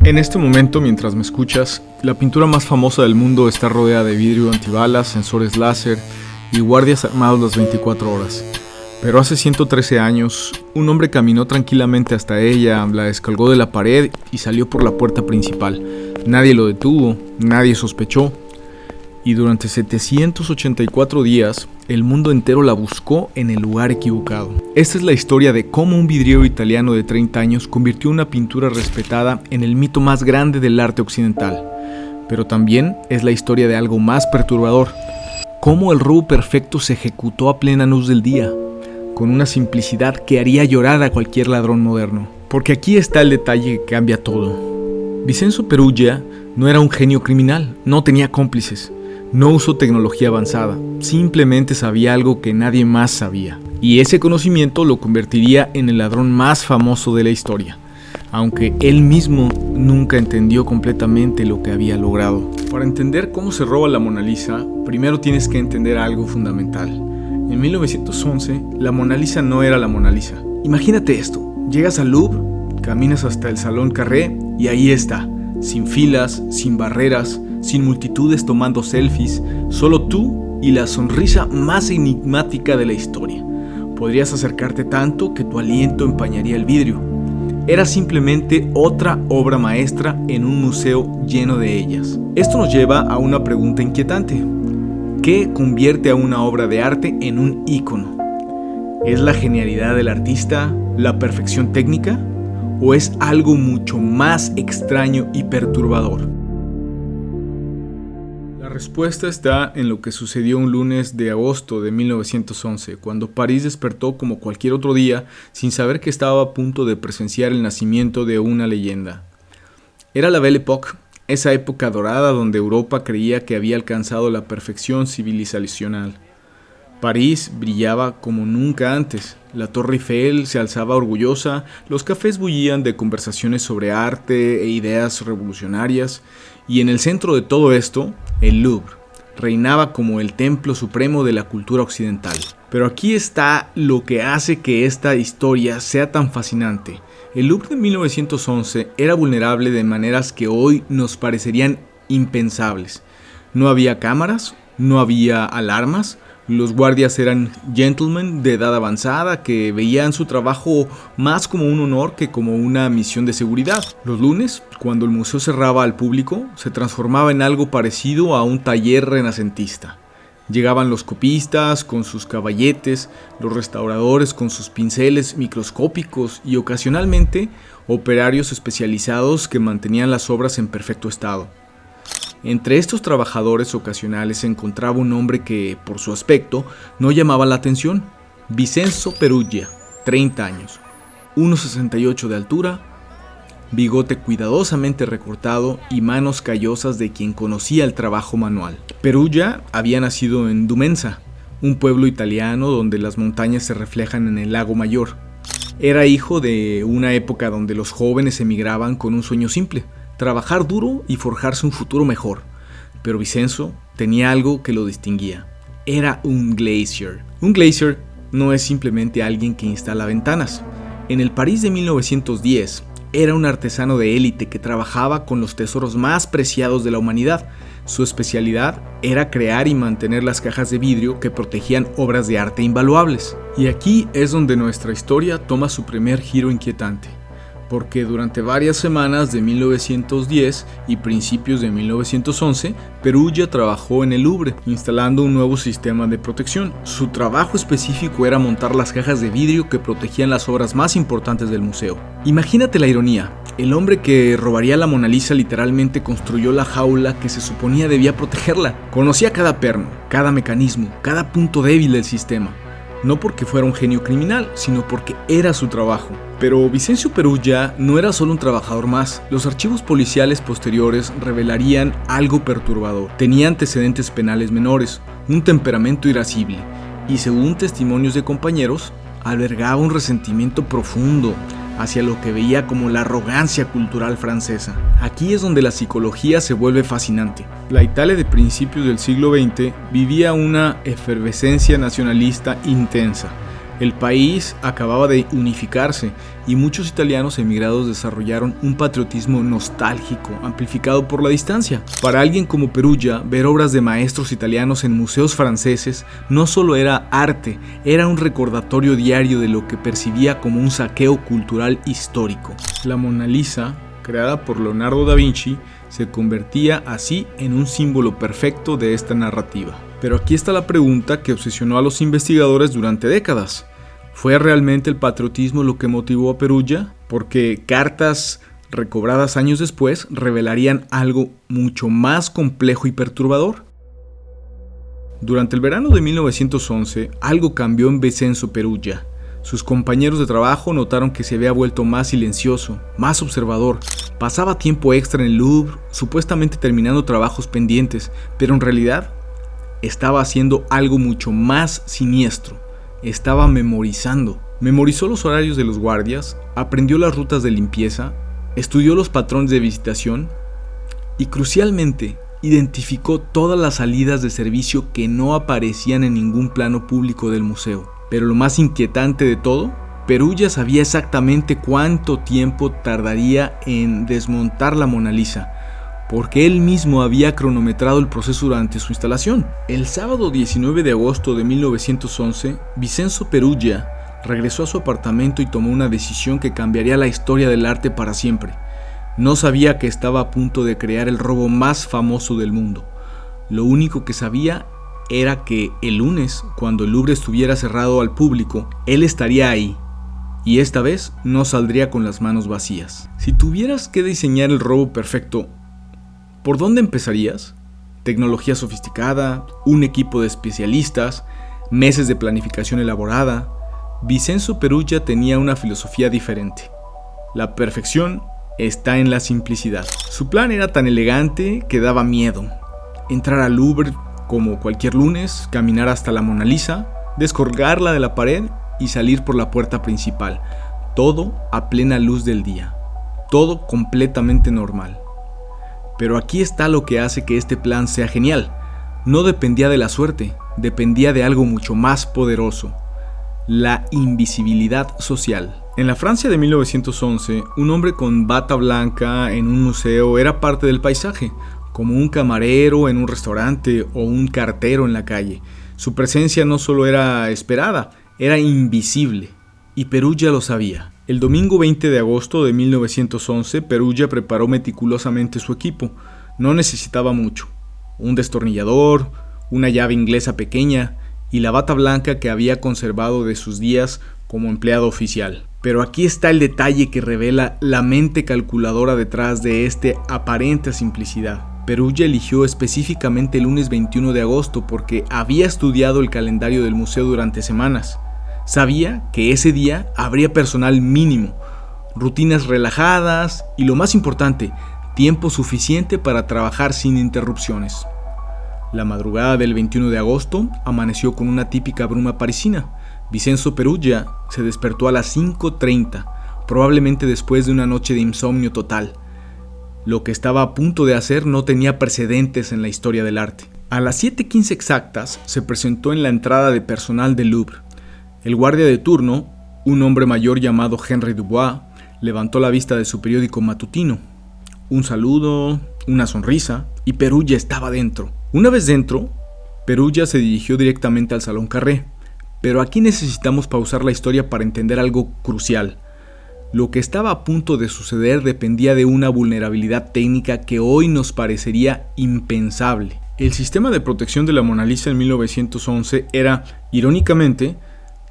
En este momento, mientras me escuchas, la pintura más famosa del mundo está rodeada de vidrio antibalas, sensores láser y guardias armados las 24 horas. Pero hace 113 años, un hombre caminó tranquilamente hasta ella, la descolgó de la pared y salió por la puerta principal. Nadie lo detuvo, nadie sospechó. Y durante 784 días, el mundo entero la buscó en el lugar equivocado. Esta es la historia de cómo un vidriero italiano de 30 años convirtió una pintura respetada en el mito más grande del arte occidental. Pero también es la historia de algo más perturbador. Cómo el robo perfecto se ejecutó a plena luz del día, con una simplicidad que haría llorar a cualquier ladrón moderno. Porque aquí está el detalle que cambia todo. Vincenzo Peruggia no era un genio criminal, no tenía cómplices. No usó tecnología avanzada, simplemente sabía algo que nadie más sabía. Y ese conocimiento lo convertiría en el ladrón más famoso de la historia, aunque él mismo nunca entendió completamente lo que había logrado. Para entender cómo se roba la Mona Lisa, primero tienes que entender algo fundamental. En 1911, la Mona Lisa no era la Mona Lisa. Imagínate esto, llegas al Louvre, caminas hasta el Salón Carré y ahí está, sin filas, sin barreras, sin multitudes tomando selfies, solo tú y la sonrisa más enigmática de la historia. Podrías acercarte tanto que tu aliento empañaría el vidrio. Era simplemente otra obra maestra en un museo lleno de ellas. Esto nos lleva a una pregunta inquietante. ¿Qué convierte a una obra de arte en un ícono? ¿Es la genialidad del artista, la perfección técnica? ¿O es algo mucho más extraño y perturbador? La respuesta está en lo que sucedió un lunes de agosto de 1911, cuando París despertó como cualquier otro día sin saber que estaba a punto de presenciar el nacimiento de una leyenda. Era la Belle Époque, esa época dorada donde Europa creía que había alcanzado la perfección civilizacional. París brillaba como nunca antes, la Torre Eiffel se alzaba orgullosa, los cafés bullían de conversaciones sobre arte e ideas revolucionarias, y en el centro de todo esto, el Louvre reinaba como el templo supremo de la cultura occidental. Pero aquí está lo que hace que esta historia sea tan fascinante. El Louvre de 1911 era vulnerable de maneras que hoy nos parecerían impensables. No había cámaras, no había alarmas. Los guardias eran gentlemen de edad avanzada que veían su trabajo más como un honor que como una misión de seguridad. Los lunes, cuando el museo cerraba al público, se transformaba en algo parecido a un taller renacentista. Llegaban los copistas con sus caballetes, los restauradores con sus pinceles microscópicos y ocasionalmente operarios especializados que mantenían las obras en perfecto estado. Entre estos trabajadores ocasionales se encontraba un hombre que, por su aspecto, no llamaba la atención. Vincenzo Peruggia, 30 años, 1,68 de altura, bigote cuidadosamente recortado y manos callosas de quien conocía el trabajo manual. Peruggia había nacido en Dumenza, un pueblo italiano donde las montañas se reflejan en el lago Mayor. Era hijo de una época donde los jóvenes emigraban con un sueño simple: trabajar duro y forjarse un futuro mejor. Pero Vincenzo tenía algo que lo distinguía. Era un glazier. Un glazier no es simplemente alguien que instala ventanas. En el París de 1910, era un artesano de élite que trabajaba con los tesoros más preciados de la humanidad. Su especialidad era crear y mantener las cajas de vidrio que protegían obras de arte invaluables. Y aquí es donde nuestra historia toma su primer giro inquietante. Porque durante varias semanas de 1910 y principios de 1911, Peruggia trabajó en el Louvre, instalando un nuevo sistema de protección. Su trabajo específico era montar las cajas de vidrio que protegían las obras más importantes del museo. Imagínate la ironía. El hombre que robaría la Mona Lisa literalmente construyó la jaula que se suponía debía protegerla. Conocía cada perno, cada mecanismo, cada punto débil del sistema. No porque fuera un genio criminal, sino porque era su trabajo. Pero Vincenzo Peruggia no era solo un trabajador más. Los archivos policiales posteriores revelarían algo perturbador. Tenía antecedentes penales menores, un temperamento irascible y, según testimonios de compañeros, albergaba un resentimiento profundo hacia lo que veía como la arrogancia cultural francesa. Aquí es donde la psicología se vuelve fascinante. La Italia de principios del siglo XX vivía una efervescencia nacionalista intensa. El país acababa de unificarse y muchos italianos emigrados desarrollaron un patriotismo nostálgico, amplificado por la distancia. Para alguien como Perugia, ver obras de maestros italianos en museos franceses no solo era arte, era un recordatorio diario de lo que percibía como un saqueo cultural histórico. La Mona Lisa, creada por Leonardo da Vinci, se convertía así en un símbolo perfecto de esta narrativa. Pero aquí está la pregunta que obsesionó a los investigadores durante décadas. ¿Fue realmente el patriotismo lo que motivó a Perugia? Porque cartas recobradas años después revelarían algo mucho más complejo y perturbador. Durante el verano de 1911, algo cambió en Vincenzo Perugia. Sus compañeros de trabajo notaron que se había vuelto más silencioso, más observador. Pasaba tiempo extra en el Louvre, supuestamente terminando trabajos pendientes, pero en realidad estaba haciendo algo mucho más siniestro. Estaba memorizando. Memorizó los horarios de los guardias, aprendió las rutas de limpieza, estudió los patrones de visitación y, crucialmente, identificó todas las salidas de servicio que no aparecían en ningún plano público del museo. Pero lo más inquietante de todo, Perugia sabía exactamente cuánto tiempo tardaría en desmontar la Mona Lisa, porque él mismo había cronometrado el proceso durante su instalación. El sábado 19 de agosto de 1911, Vincenzo Perugia regresó a su apartamento y tomó una decisión que cambiaría la historia del arte para siempre. No sabía que estaba a punto de crear el robo más famoso del mundo. Lo único que sabía era que el lunes, cuando el Louvre estuviera cerrado al público, él estaría ahí. Y esta vez no saldría con las manos vacías. Si tuvieras que diseñar el robo perfecto, ¿por dónde empezarías? Tecnología sofisticada, un equipo de especialistas, meses de planificación elaborada. Vincenzo Perugia tenía una filosofía diferente. La perfección está en la simplicidad. Su plan era tan elegante que daba miedo. Entrar al Louvre como cualquier lunes, caminar hasta la Mona Lisa, descolgarla de la pared y salir por la puerta principal. Todo a plena luz del día. Todo completamente normal. Pero aquí está lo que hace que este plan sea genial. No dependía de la suerte, dependía de algo mucho más poderoso: la invisibilidad social. En la Francia de 1911, un hombre con bata blanca en un museo era parte del paisaje, como un camarero en un restaurante o un cartero en la calle. Su presencia no solo era esperada, era invisible, y Perugia lo sabía. El domingo 20 de agosto de 1911, Perugia preparó meticulosamente su equipo. No necesitaba mucho: un destornillador, una llave inglesa pequeña y la bata blanca que había conservado de sus días como empleado oficial. Pero aquí está el detalle que revela la mente calculadora detrás de esta aparente simplicidad. Perugia eligió específicamente el lunes 21 de agosto porque había estudiado el calendario del museo durante semanas. Sabía que ese día habría personal mínimo, rutinas relajadas y, lo más importante, tiempo suficiente para trabajar sin interrupciones. La madrugada del 21 de agosto amaneció con una típica bruma parisina. Vincenzo Perugia se despertó a las 5:30, probablemente después de una noche de insomnio total. Lo que estaba a punto de hacer no tenía precedentes en la historia del arte. A las 7:15 exactas se presentó en la entrada de personal del Louvre. El guardia de turno, un hombre mayor llamado Henry Dubois, levantó la vista de su periódico matutino. Un saludo, una sonrisa, y Perugia estaba dentro. Una vez dentro, Perugia se dirigió directamente al Salón Carré. Pero aquí necesitamos pausar la historia para entender algo crucial. Lo que estaba a punto de suceder dependía de una vulnerabilidad técnica que hoy nos parecería impensable. El sistema de protección de la Mona Lisa en 1911 era, irónicamente,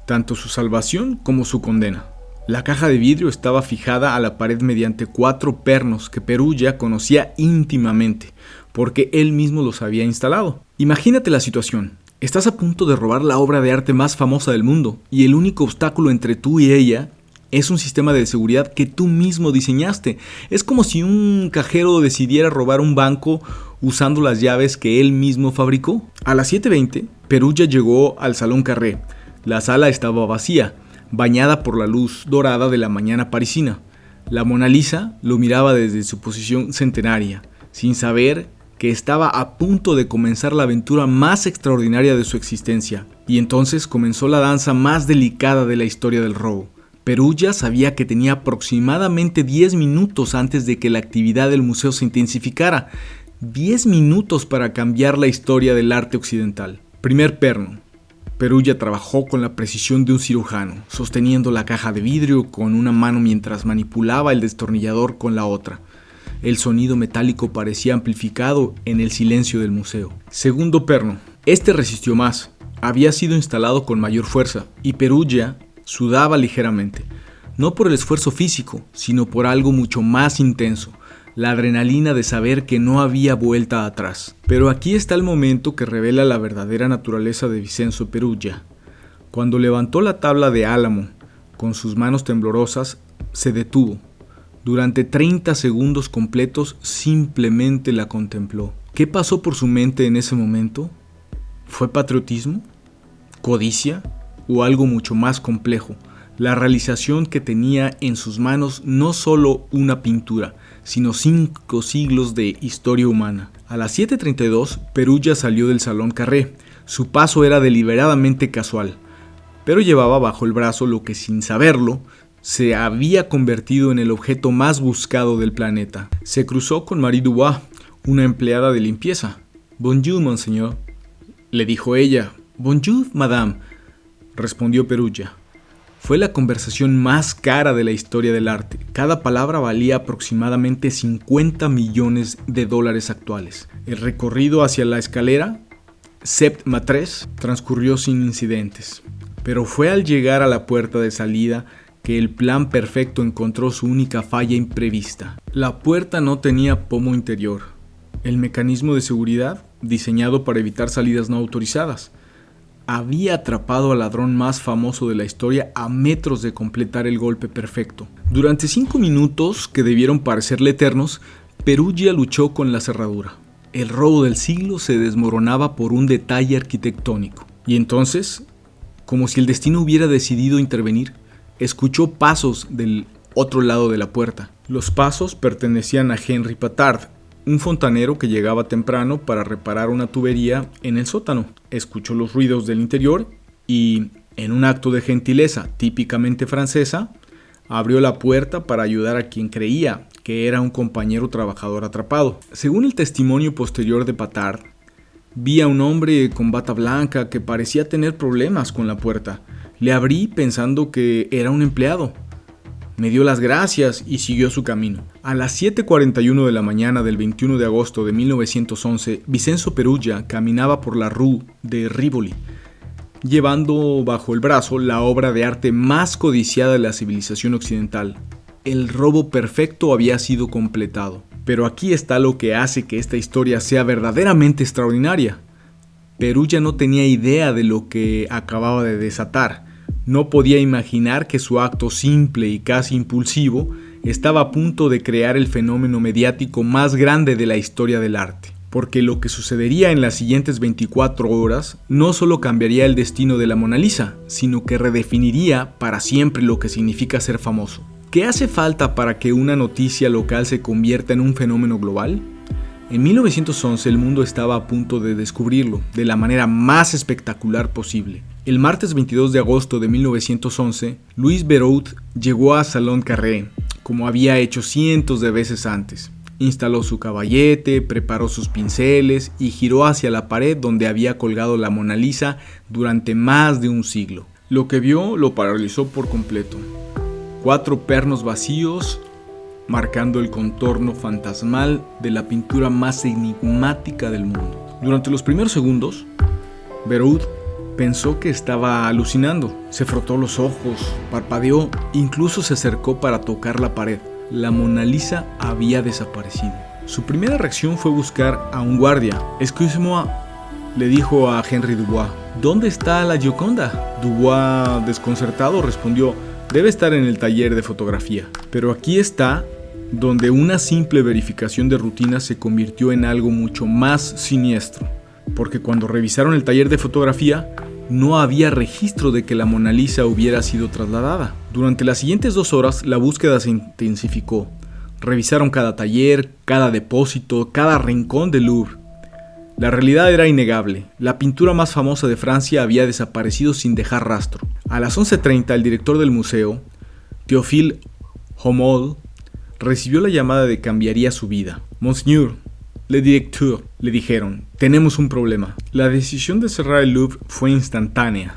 tanto su salvación como su condena. La caja de vidrio estaba fijada a la pared mediante 4 pernos que Perugia conocía íntimamente, porque él mismo los había instalado. Imagínate la situación. Estás a punto de robar la obra de arte más famosa del mundo, y el único obstáculo entre tú y ella es un sistema de seguridad que tú mismo diseñaste. Es como si un cajero decidiera robar un banco usando las llaves que él mismo fabricó. A las 7:20, Perugia llegó al Salón Carré. La sala estaba vacía, bañada por la luz dorada de la mañana parisina. La Mona Lisa lo miraba desde su posición centenaria, sin saber que estaba a punto de comenzar la aventura más extraordinaria de su existencia. Y entonces comenzó la danza más delicada de la historia del robo. Perugia sabía que tenía aproximadamente 10 minutos antes de que la actividad del museo se intensificara. 10 minutos para cambiar la historia del arte occidental. Primer perno. Perugia trabajó con la precisión de un cirujano, sosteniendo la caja de vidrio con una mano mientras manipulaba el destornillador con la otra. El sonido metálico parecía amplificado en el silencio del museo. Segundo perno. Este resistió más. Había sido instalado con mayor fuerza y Perugia sudaba ligeramente. No por el esfuerzo físico, sino por algo mucho más intenso. La adrenalina de saber que no había vuelta atrás. Pero aquí está el momento que revela la verdadera naturaleza de Vincenzo Perugia. Cuando levantó la tabla de álamo con sus manos temblorosas, se detuvo. Durante 30 segundos completos simplemente la contempló. ¿Qué pasó por su mente en ese momento? ¿Fue patriotismo? ¿Codicia? ¿O algo mucho más complejo? La realización que tenía en sus manos no solo una pintura, sino 5 siglos de historia humana. A las 7:32, Perugia salió del Salón Carré. Su paso era deliberadamente casual, pero llevaba bajo el brazo lo que, sin saberlo, se había convertido en el objeto más buscado del planeta. Se cruzó con Marie Dubois, una empleada de limpieza. «Bonjour, monseigneur», le dijo ella. «Bonjour, madame», respondió Perugia. Fue la conversación más cara de la historia del arte. Cada palabra valía aproximadamente $50 millones actuales. El recorrido hacia la escalera, Sept Matres, transcurrió sin incidentes. Pero fue al llegar a la puerta de salida que el plan perfecto encontró su única falla imprevista. La puerta no tenía pomo interior. El mecanismo de seguridad, diseñado para evitar salidas no autorizadas, había atrapado al ladrón más famoso de la historia a metros de completar el golpe perfecto. Durante 5 minutos, que debieron parecerle eternos, Perugia luchó con la cerradura. El robo del siglo se desmoronaba por un detalle arquitectónico. Y entonces, como si el destino hubiera decidido intervenir, escuchó pasos del otro lado de la puerta. Los pasos pertenecían a Henri Patard, un fontanero que llegaba temprano para reparar una tubería en el sótano. Escuchó los ruidos del interior y, en un acto de gentileza típicamente francesa, abrió la puerta para ayudar a quien creía que era un compañero trabajador atrapado. Según el testimonio posterior de Patard, vi a un hombre con bata blanca que parecía tener problemas con la puerta. Le abrí pensando que era un empleado. Me dio las gracias y siguió su camino. A las 7:41 de la mañana del 21 de agosto de 1911, Vincenzo Perugia caminaba por la Rue de Rivoli, llevando bajo el brazo la obra de arte más codiciada de la civilización occidental. El robo perfecto había sido completado. Pero aquí está lo que hace que esta historia sea verdaderamente extraordinaria. Perugia no tenía idea de lo que acababa de desatar. No podía imaginar que su acto simple y casi impulsivo estaba a punto de crear el fenómeno mediático más grande de la historia del arte. Porque lo que sucedería en las siguientes 24 horas no solo cambiaría el destino de la Mona Lisa, sino que redefiniría para siempre lo que significa ser famoso. ¿Qué hace falta para que una noticia local se convierta en un fenómeno global? En 1911 el mundo estaba a punto de descubrirlo de la manera más espectacular posible. El martes 22 de agosto de 1911, Louis Béraud llegó a Salón Carré, como había hecho cientos de veces antes. Instaló su caballete, preparó sus pinceles y giró hacia la pared donde había colgado la Mona Lisa durante más de un siglo. Lo que vio lo paralizó por completo. 4 pernos vacíos marcando el contorno fantasmal de la pintura más enigmática del mundo. Durante los primeros segundos, Béraud pensó que estaba alucinando. Se frotó los ojos, parpadeó, incluso se acercó para tocar la pared. La Mona Lisa había desaparecido. Su primera reacción fue buscar a un guardia. «Excusez-moi», le dijo a Henri Dubois. «¿Dónde está la Gioconda?» Dubois, desconcertado, respondió: «Debe estar en el taller de fotografía». Pero aquí está donde una simple verificación de rutina se convirtió en algo mucho más siniestro. Porque cuando revisaron el taller de fotografía, no había registro de que la Mona Lisa hubiera sido trasladada. Durante las siguientes 2 horas, la búsqueda se intensificó. Revisaron cada taller, cada depósito, cada rincón del Louvre. La realidad era innegable. La pintura más famosa de Francia había desaparecido sin dejar rastro. A las 11:30, el director del museo, Théophile Homold, recibió la llamada de que cambiaría su vida. Monsieur, le directeur, le dijeron, tenemos un problema. La decisión de cerrar el Louvre fue instantánea.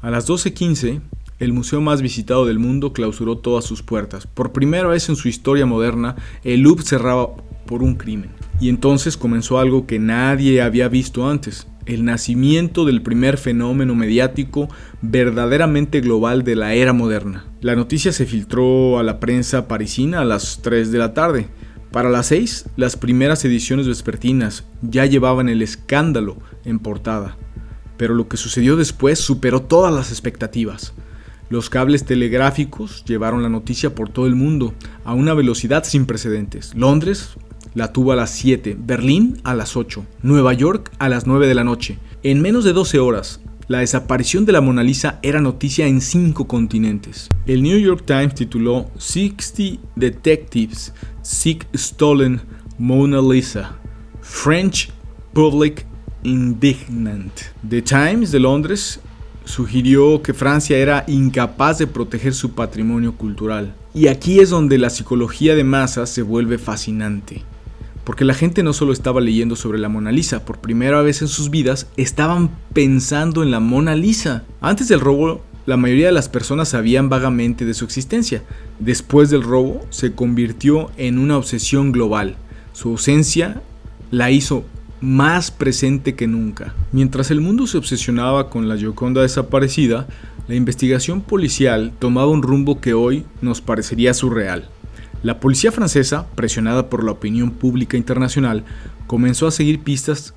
A las 12:15, el museo más visitado del mundo clausuró todas sus puertas. Por primera vez en su historia moderna, el Louvre cerraba por un crimen. Y entonces comenzó algo que nadie había visto antes, el nacimiento del primer fenómeno mediático verdaderamente global de la era moderna. La noticia se filtró a la prensa parisina a las 3 de la tarde. Para las 6, las primeras ediciones vespertinas ya llevaban el escándalo en portada. Pero lo que sucedió después superó todas las expectativas. Los cables telegráficos llevaron la noticia por todo el mundo a una velocidad sin precedentes. Londres la tuvo a las 7, Berlín a las 8, Nueva York a las 9 de la noche. En menos de 12 horas, la desaparición de la Mona Lisa era noticia en 5 continentes. El New York Times tituló 60 Detectives Seek Stolen Mona Lisa. French Public Indignant. The Times de Londres sugirió que Francia era incapaz de proteger su patrimonio cultural. Y aquí es donde la psicología de masas se vuelve fascinante. Porque la gente no solo estaba leyendo sobre la Mona Lisa, por primera vez en sus vidas estaban pensando en la Mona Lisa. Antes del robo, la mayoría de las personas sabían vagamente de su existencia. Después del robo, se convirtió en una obsesión global. Su ausencia la hizo más presente que nunca. Mientras el mundo se obsesionaba con la Gioconda desaparecida, la investigación policial tomaba un rumbo que hoy nos parecería surreal. La policía francesa, presionada por la opinión pública internacional, comenzó a seguir pistas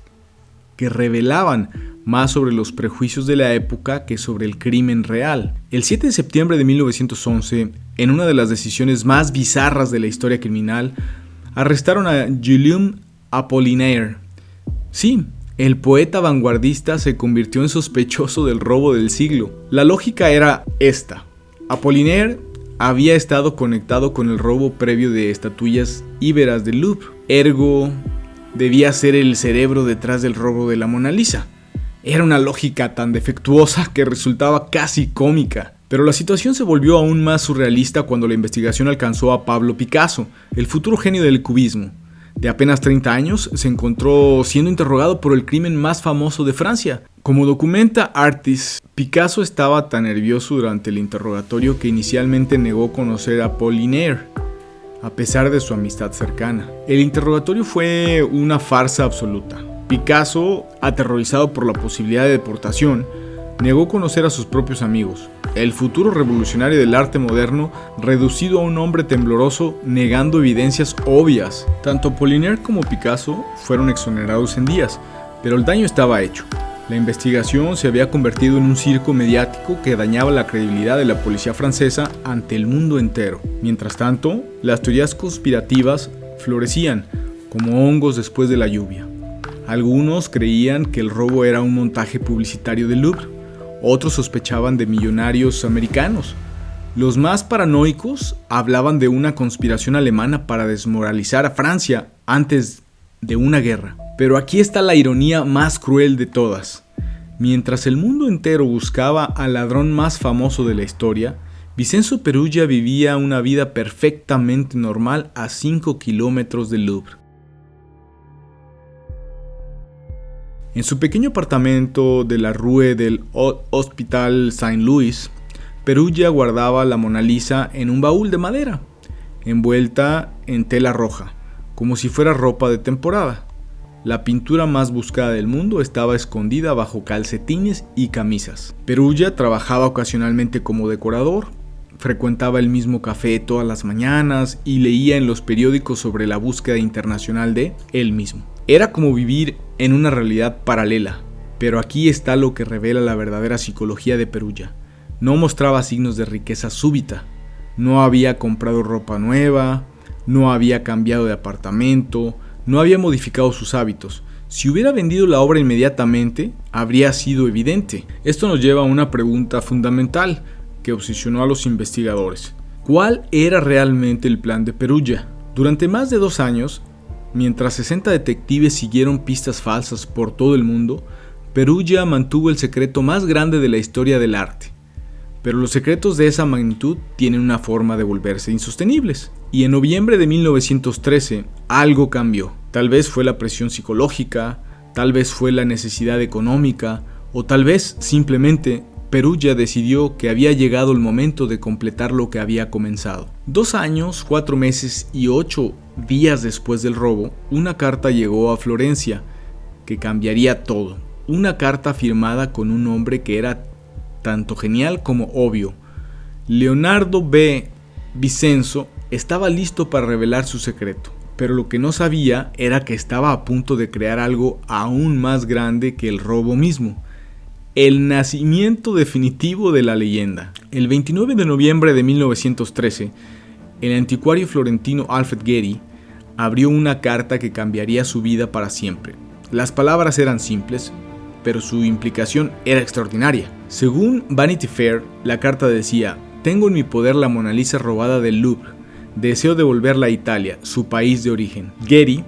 que revelaban más sobre los prejuicios de la época que sobre el crimen real. El 7 de septiembre de 1911, en una de las decisiones más bizarras de la historia criminal, arrestaron a Guillaume Apollinaire. Sí, el poeta vanguardista se convirtió en sospechoso del robo del siglo. La lógica era esta. Apollinaire había estado conectado con el robo previo de estatuillas íberas del Louvre. Ergo, debía ser el cerebro detrás del robo de la Mona Lisa. Era una lógica tan defectuosa que resultaba casi cómica. Pero la situación se volvió aún más surrealista cuando la investigación alcanzó a Pablo Picasso, el futuro genio del cubismo. De apenas 30 años, se encontró siendo interrogado por el crimen más famoso de Francia. Como documenta Artis, Picasso estaba tan nervioso durante el interrogatorio que inicialmente negó conocer a Apollinaire, a pesar de su amistad cercana. El interrogatorio fue una farsa absoluta. Picasso, aterrorizado por la posibilidad de deportación, negó conocer a sus propios amigos. El futuro revolucionario del arte moderno, reducido a un hombre tembloroso, negando evidencias obvias. Tanto Apollinaire como Picasso fueron exonerados en días, pero el daño estaba hecho. La investigación se había convertido en un circo mediático que dañaba la credibilidad de la policía francesa ante el mundo entero. Mientras tanto, las teorías conspirativas florecían como hongos después de la lluvia. Algunos creían que el robo era un montaje publicitario del Louvre. Otros sospechaban de millonarios americanos. Los más paranoicos hablaban de una conspiración alemana para desmoralizar a Francia antes de una guerra. Pero aquí está la ironía más cruel de todas. Mientras el mundo entero buscaba al ladrón más famoso de la historia, Vincenzo Perugia vivía una vida perfectamente normal a 5 kilómetros del Louvre. En su pequeño apartamento de la Rue del Hospital Saint-Louis, Perugia guardaba la Mona Lisa en un baúl de madera, envuelta en tela roja, como si fuera ropa de temporada. La pintura más buscada del mundo estaba escondida bajo calcetines y camisas. Perugia trabajaba ocasionalmente como decorador, frecuentaba el mismo café todas las mañanas y leía en los periódicos sobre la búsqueda internacional de él mismo. Era como vivir en una realidad paralela, pero aquí está lo que revela la verdadera psicología de Perugia. No mostraba signos de riqueza súbita, no había comprado ropa nueva, no había cambiado de apartamento, no había modificado sus hábitos. Si hubiera vendido la obra inmediatamente, habría sido evidente. Esto nos lleva a una pregunta fundamental que obsesionó a los investigadores. ¿Cuál era realmente el plan de Perugia? Durante más de 2 años, Mientras 60 detectives siguieron pistas falsas por todo el mundo, Perugia mantuvo el secreto más grande de la historia del arte. Pero los secretos de esa magnitud tienen una forma de volverse insostenibles. Y en noviembre de 1913 algo cambió. Tal vez fue la presión psicológica, tal vez fue la necesidad económica, o tal vez simplemente Perugia decidió que había llegado el momento de completar lo que había comenzado. 2 años, 4 meses y 8 días después del robo, una carta llegó a Florencia que cambiaría todo. Una carta firmada con un nombre que era tanto genial como obvio. Leonardo B. Vicenzo estaba listo para revelar su secreto, pero lo que no sabía era que estaba a punto de crear algo aún más grande que el robo mismo. El nacimiento definitivo de la leyenda. El 29 de noviembre de 1913, el anticuario florentino Alfred Geri abrió una carta que cambiaría su vida para siempre. Las palabras eran simples, pero su implicación era extraordinaria. Según Vanity Fair, la carta decía: «Tengo en mi poder la Mona Lisa robada del Louvre. Deseo devolverla a Italia, su país de origen». Geri,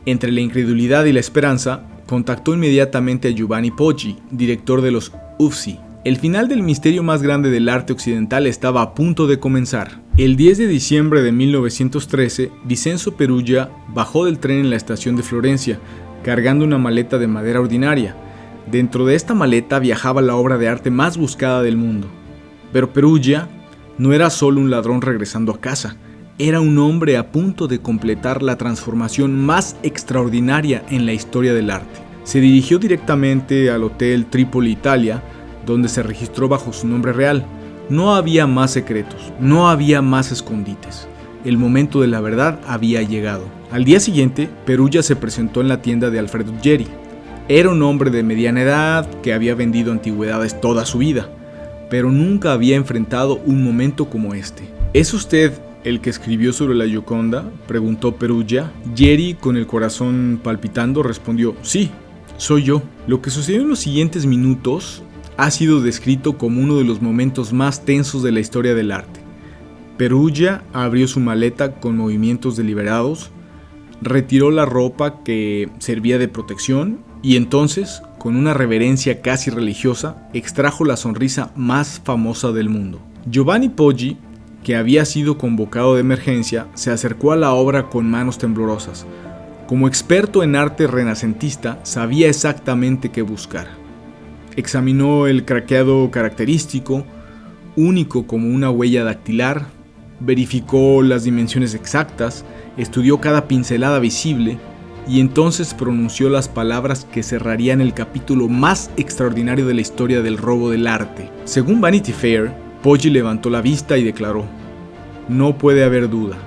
entre la incredulidad y la esperanza, contactó inmediatamente a Giovanni Poggi, director de los Uffizi. El final del misterio más grande del arte occidental estaba a punto de comenzar. El 10 de diciembre de 1913, Vicenzo Perugia bajó del tren en la estación de Florencia, cargando una maleta de madera ordinaria. Dentro de esta maleta viajaba la obra de arte más buscada del mundo. Pero Perugia no era solo un ladrón regresando a casa, era un hombre a punto de completar la transformación más extraordinaria en la historia del arte. Se dirigió directamente al Hotel Tripoli Italia, donde se registró bajo su nombre real. No había más secretos, no había más escondites. El momento de la verdad había llegado. Al día siguiente, Perugia se presentó en la tienda de Alfredo Geri. Era un hombre de mediana edad que había vendido antigüedades toda su vida, pero nunca había enfrentado un momento como este. ¿Es usted el que escribió sobre la Gioconda?, preguntó Perugia. Geri, con el corazón palpitando, respondió: «Sí, soy yo». Lo que sucedió en los siguientes minutos ha sido descrito como uno de los momentos más tensos de la historia del arte. Perugia abrió su maleta con movimientos deliberados, retiró la ropa que servía de protección y entonces, con una reverencia casi religiosa, extrajo la sonrisa más famosa del mundo. Giovanni Poggi, que había sido convocado de emergencia, se acercó a la obra con manos temblorosas. Como experto en arte renacentista, sabía exactamente qué buscar. Examinó el craqueado característico, único como una huella dactilar, verificó las dimensiones exactas, estudió cada pincelada visible y entonces pronunció las palabras que cerrarían el capítulo más extraordinario de la historia del robo del arte. Según Vanity Fair, Poggi levantó la vista y declaró: «No puede haber duda,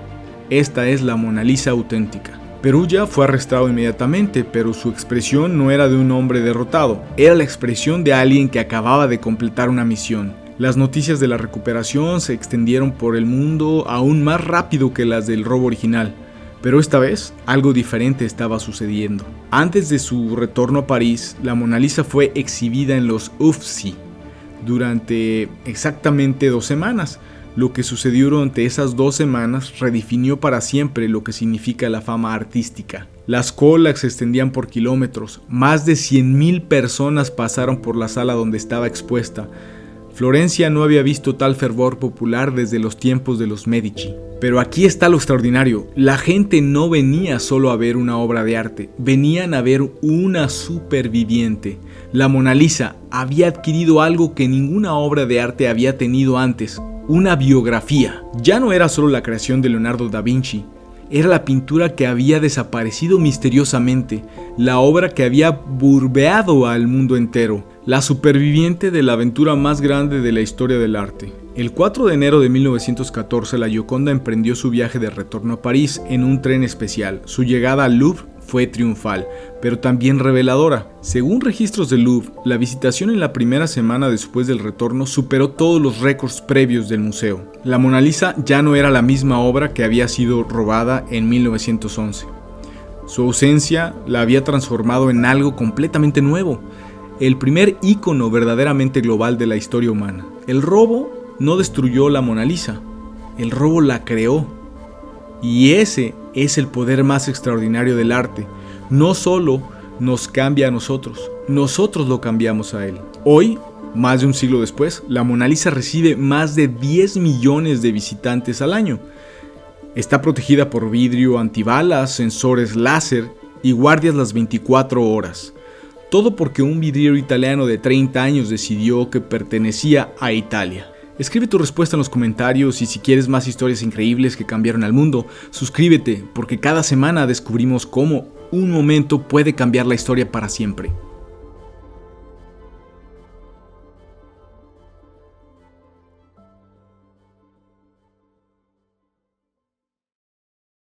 esta es la Mona Lisa auténtica». Perugia fue arrestado inmediatamente, pero su expresión no era de un hombre derrotado, era la expresión de alguien que acababa de completar una misión. Las noticias de la recuperación se extendieron por el mundo aún más rápido que las del robo original, pero esta vez algo diferente estaba sucediendo. Antes de su retorno a París, la Mona Lisa fue exhibida en los Uffizi durante exactamente 2 semanas. Lo que sucedió durante esas 2 semanas redefinió para siempre lo que significa la fama artística. Las colas se extendían por kilómetros, más de 100,000 personas pasaron por la sala donde estaba expuesta. Florencia no había visto tal fervor popular desde los tiempos de los Medici. Pero aquí está lo extraordinario, la gente no venía solo a ver una obra de arte, venían a ver una superviviente. La Mona Lisa había adquirido algo que ninguna obra de arte había tenido antes: una biografía. Ya no era solo la creación de Leonardo da Vinci, era la pintura que había desaparecido misteriosamente, la obra que había burbeado al mundo entero, la superviviente de la aventura más grande de la historia del arte. El 4 de enero de 1914, la Gioconda emprendió su viaje de retorno a París en un tren especial. Su llegada al Louvre fue triunfal, pero también reveladora. Según registros del Louvre, la visitación en la primera semana después del retorno superó todos los récords previos del museo. La Mona Lisa ya no era la misma obra que había sido robada en 1911. Su ausencia la había transformado en algo completamente nuevo, el primer ícono verdaderamente global de la historia humana. El robo no destruyó la Mona Lisa, el robo la creó. Y ese es el poder más extraordinario del arte. No solo nos cambia a nosotros lo cambiamos a él. Hoy, más de un siglo después, la Mona Lisa recibe más de 10 millones de visitantes al año. Está protegida por vidrio antibalas, sensores láser y guardias las 24 horas. Todo porque un vidriero italiano de 30 años decidió que pertenecía a Italia. Escribe tu respuesta en los comentarios y si quieres más historias increíbles que cambiaron al mundo, suscríbete porque cada semana descubrimos cómo un momento puede cambiar la historia para siempre.